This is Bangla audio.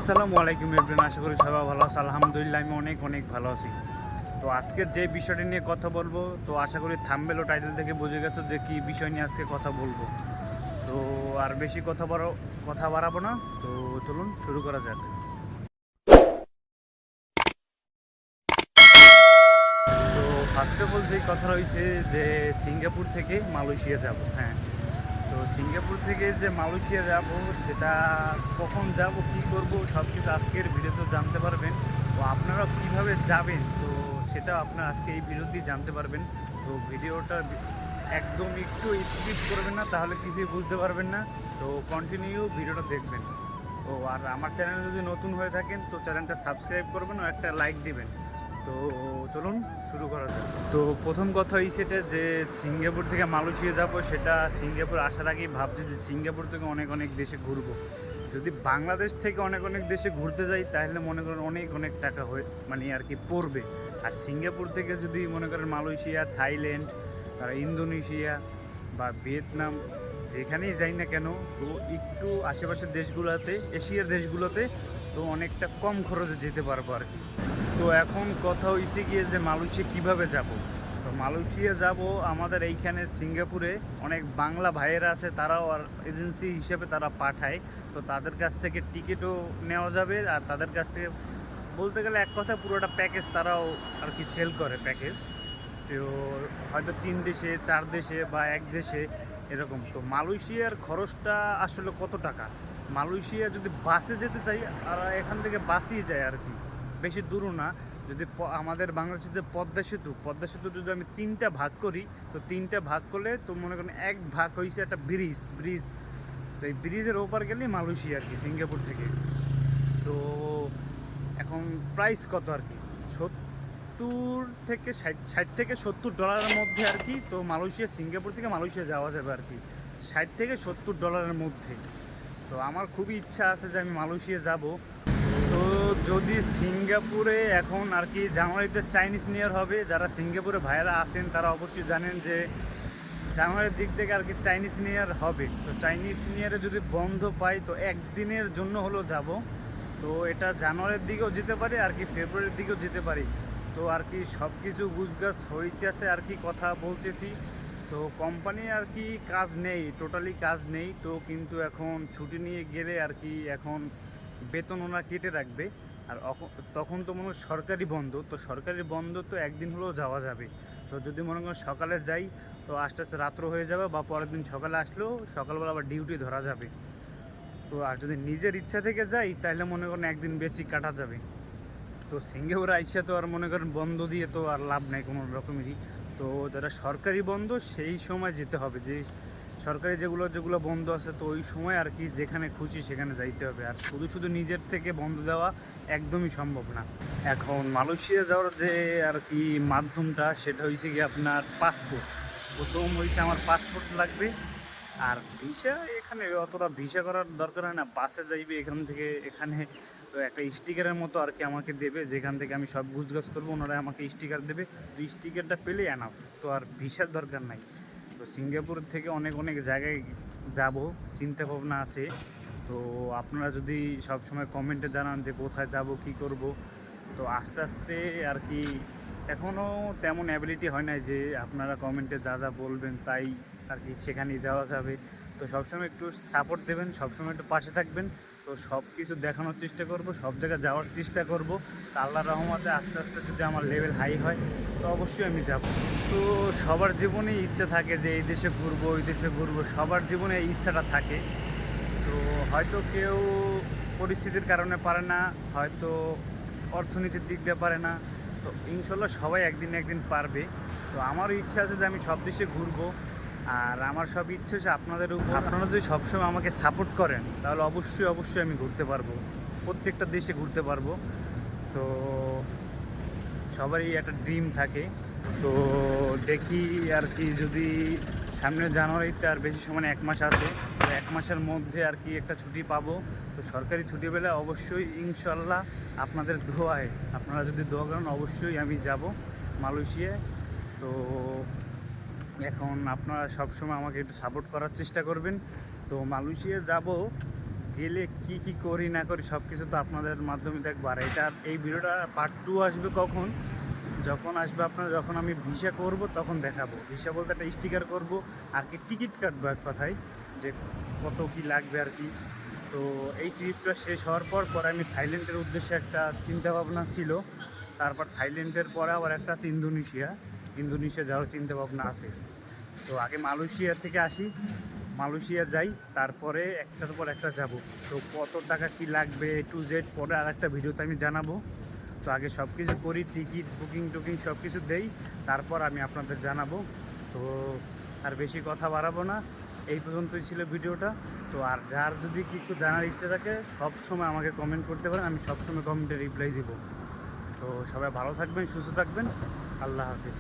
আসসালামু আলাইকুম এভরিওয়ান, আশা করি সবাই ভালো আছে। আলহামদুলিল্লাহ আমি অনেক অনেক ভালো আছি। তো আজকের যে বিষয়টি নিয়ে কথা বলবো, তো আশা করি থাম্বনেল ও টাইটেল থেকে বুঝে গেছো যে কী বিষয় নিয়ে আজকে কথা বলবো। তো আর বেশি কথা বাড়াবো না, তো চলুন শুরু করা যাক। তো ফার্স্ট অফ অল যেই কথা রয়েছে যে সিঙ্গাপুর থেকে মালয়েশিয়া যাব। হ্যাঁ, তো সিঙ্গাপুর থেকে যে মালয়েশিয়া যাব, সেটা কখন যাব, কি করব, সব কিছু আজকের ভিডিওতে জানতে পারবেন। তো আপনারা কিভাবে যাবেন, তো সেটা আপনারা আজকে এই ভিডিওতেই জানতে পারবেন। তো ভিডিওটা একদম একটু স্কিপ করবেন না, তাহলে কিছুই বুঝতে পারবেন না। তো কন্টিনিউ ভিডিওটা দেখবেন। তো আর আমার চ্যানেলে যদি নতুন হয়ে থাকেন, তো চ্যানেলটা সাবস্ক্রাইব করবেন ও একটা লাইক দিবেন। তো চলুন শুরু করা যাক। তো প্রথম কথা এই সেটা যে সিঙ্গাপুর থেকে মালয়েশিয়া যাব, সেটা সিঙ্গাপুর আসার আগেই ভাবছি যে সিঙ্গাপুর থেকে অনেক অনেক দেশে ঘুরবো। যদি বাংলাদেশ থেকে অনেক অনেক দেশে ঘুরতে যাই, তাহলে মনে করেন অনেক অনেক টাকা হয়ে মানে আর কি পড়বে। আর সিঙ্গাপুর থেকে যদি মনে করেন মালয়েশিয়া, থাইল্যান্ড, ইন্দোনেশিয়া বা ভিয়েতনাম, যেখানেই যাই না কেন, তো একটু আশেপাশের দেশগুলোতে, এশিয়ার দেশগুলোতে, তো অনেকটা কম খরচে যেতে পারবো আর কি। তো এখন কথা হয়েছে গিয়ে যে মালয়েশিয়া কীভাবে যাব। তো মালয়েশিয়া যাব, আমাদের এইখানে সিঙ্গাপুরে অনেক বাংলা ভাইয়েরা আছে, তারাও আর এজেন্সি হিসেবে তারা পাঠায়। তো তাদের কাছ থেকে টিকিটও নেওয়া যাবে, আর তাদের কাছ থেকে বলতে গেলে এক কথা পুরোটা প্যাকেজ তারাও আর কি সেল করে প্যাকেজ। তো হয়তো 3 দেশে, 4 দেশে বা এক দেশে এরকম। তো মালয়েশিয়ার খরচটা আসলে কত টাকা? মালয়েশিয়া যদি বাসে যেতে চাই, আর এখান থেকে বাসেই যায় আর কি, বেশি দূরও না। যদি আমাদের বাংলাদেশের যে পদ্মা সেতু যদি আমি 3টা ভাগ করি, তো 3টা ভাগ করলে তো মনে করেন এক ভাগ হয়েছে একটা ব্রিজ। তো এই ব্রিজের ওপার গেলেই মালয়েশিয়া আর কি, সিঙ্গাপুর থেকে। তো এখন প্রাইস কত আর কি, 60 থেকে 70 ডলারের মধ্যে আর কি। তো মালয়েশিয়া, সিঙ্গাপুর থেকে মালয়েশিয়া যাওয়া যাবে আর কি 60 থেকে 70 ডলারের মধ্যে। তো আমার খুবই ইচ্ছা আছে যে আমি মালয়েশিয়া যাব। তো যদি সিঙ্গাপুরে এখন আর কি জানুয়ারিতে চাইনিজ নিউ ইয়ার হবে, যারা সিঙ্গাপুরে ভাইয়েরা আছেন তারা অবশ্যই জানেন যে জানুয়ারির দিক থেকে আর কি চাইনিজ নিউ ইয়ার হবে। তো চাইনিজ নিউ ইয়ারে যদি বন্ধ পাই, তো একদিনের জন্য হলেও যাব। তো এটা জানুয়ারির দিকেও যেতে পারি আর কি, ফেব্রুয়ারির দিকেও যেতে পারি। তো আর কি সব কিছু গুছগাছ হইতেছে আর কি, কথা বলতেছি। তো কোম্পানি আর কি কাজ নেই, টোটালি কাজ নেই। তো কিন্তু এখন ছুটি নিয়ে গেলে আর কি এখন বেতন ওরা কেটে রাখবে। আর তখন তো মনে হয় সরকারি বন্ধ, তো সরকারি বন্ধ তো একদিন হলেও যাওয়া যাবে। তো যদি মনে করেন সকালে যাই, তো আস্তে আস্তে রাত্র হয়ে যাবে, বা পরের দিন সকালে আসলেও সকালবেলা আবার ডিউটি ধরা যাবে। তো আর যদি নিজের ইচ্ছা থেকে যাই, তাহলে মনে করেন একদিন বেশি কাটা যাবে। তো সিঙ্গাপুর আইসা তো আর মনে করেন বন্ধ দিয়ে তো আর লাভ নাই কোনো রকমেরই। তো যারা সরকারি বন্ধ, সেই সময় যেতে হবে। যে সরকারি যেগুলো বন্ধ আছে, তো ওই সময় আর কি যেখানে খুশি সেখানে যাইতে হবে। আর শুধু শুধু নিজের থেকে বন্ধ দেওয়া একদমই সম্ভব না। এখন মালয়েশিয়া যাওয়ার যে আর কি মাধ্যমটা, সেটা হয়েছে কি আপনার পাসপোর্ট। প্রথম হয়েছে আমার পাসপোর্ট লাগবে। আর ভিসা, এখানে অতটা ভিসা করার দরকার হয় না, বাসে যাইবে এখান থেকে এখানে। তো একটা স্টিকারের মতো আর কি আমাকে দেবে, যেখান থেকে আমি সব গুছগাছ করবো, ওনারা আমাকে স্টিকার দেবে। তো স্টিকারটা পেলেই এনাফ, তো আর ভিসার দরকার নাই। তো সিঙ্গাপুর থেকে অনেক অনেক জায়গায় যাব, চিন্তা ভাবনা আছে। তো আপনারা যদি সবসময় কমেন্টে জানান যে কোথায় যাব, কি করব, তো আস্তে আস্তে আর কি এখনও তেমন অ্যাবিলিটি হয় নাই যে আপনারা কমেন্টে যা যা বলবেন তাই আর কি সেখানেই যাওয়া যাবে। তো সবসময় একটু সাপোর্ট দেবেন, সবসময় একটু পাশে থাকবেন। তো সব কিছু দেখানোর চেষ্টা করব, সব জায়গায় যাওয়ার চেষ্টা করব। তো আল্লাহর রহমতে আস্তে আস্তে যদি আমার লেভেল হাই হয়, তো অবশ্যই আমি যাব। তো সবার জীবনেই ইচ্ছা থাকে যে এই দেশে ঘুরবো, ওই দেশে ঘুরবো, সবার জীবনে এই ইচ্ছাটা থাকে। তো হয়তো কেউ পরিস্থিতির কারণে পারে না, হয়তো অর্থনীতির দিক দিয়ে পারে না। তো ইনশাল্লাহ সবাই একদিন একদিন পারবে। তো আমারও ইচ্ছা আছে যে আমি সব দেশে ঘুরবো। আর আমার সব ইচ্ছে হচ্ছে আপনাদের উপর, আপনারা যদি সবসময় আমাকে সাপোর্ট করেন, তাহলে অবশ্যই অবশ্যই আমি ঘুরতে পারবো, প্রত্যেকটা দেশে ঘুরতে পারবো। তো সবারই একটা ড্রিম থাকে। তো দেখি আর কি, যদি সামনের জানুয়ারিতে আর বেশি সময় 1 মাস আছে, তো 1 মাসের মধ্যে আর কি একটা ছুটি পাবো। তো সরকারি ছুটি পেলে অবশ্যই ইনশাল্লাহ আপনাদের দোয়ায়, আপনারা যদি দোয়া করেন, অবশ্যই আমি যাব মালয়েশিয়ায়। তো এখন আপনারা সবসময় আমাকে একটু সাপোর্ট করার চেষ্টা করবেন। তো মালয়েশিয়া যাব, গেলে কি কি কি করি না করি সব কিছু তো আপনাদের মাধ্যমে দেখবো। আর এই ভিডিওটা পার্ট 2 আসবে কখন, যখন আসবে আপনারা, যখন আমি ভিসা করব তখন দেখাবো। ভিসা বলতে একটা স্টিকার করব আর কি, টিকিট কাটবো এক কথায়, যে কত কি লাগবে আর কি। তো এই ট্রিপটা শেষ হওয়ার পর আমি থাইল্যান্ডের উদ্দেশ্যে একটা চিন্তাভাবনা ছিল। তারপর থাইল্যান্ডের পরে আবার একটা আছে ইন্দোনেশিয়া যাওয়ার চিন্তাভাবনা আছে। তো আগে মালয়েশিয়া থেকে আসি, মালয়েশিয়া যাই, তারপরে একটার পর একটা যাব। তো কত টাকা কি লাগবে টু জেড পরে আর একটা ভিডিওতে আমি জানাবো। তো আগে সব কিছু করি, টিকিট বুকিং টুকিং সব কিছু দেই, তারপর আমি আপনাদের জানাবো। তো আর বেশি কথা বাড়াবো না, এই পর্যন্তই ছিল ভিডিওটা। তো আর যার যদি কিছু জানার ইচ্ছে থাকে সব সময় আমাকে কমেন্ট করতে পারেন, আমি সবসময় কমেন্টে রিপ্লাই দিব। তো সবাই ভালো থাকবেন, সুস্থ থাকবেন, আল্লাহ হাফিজ।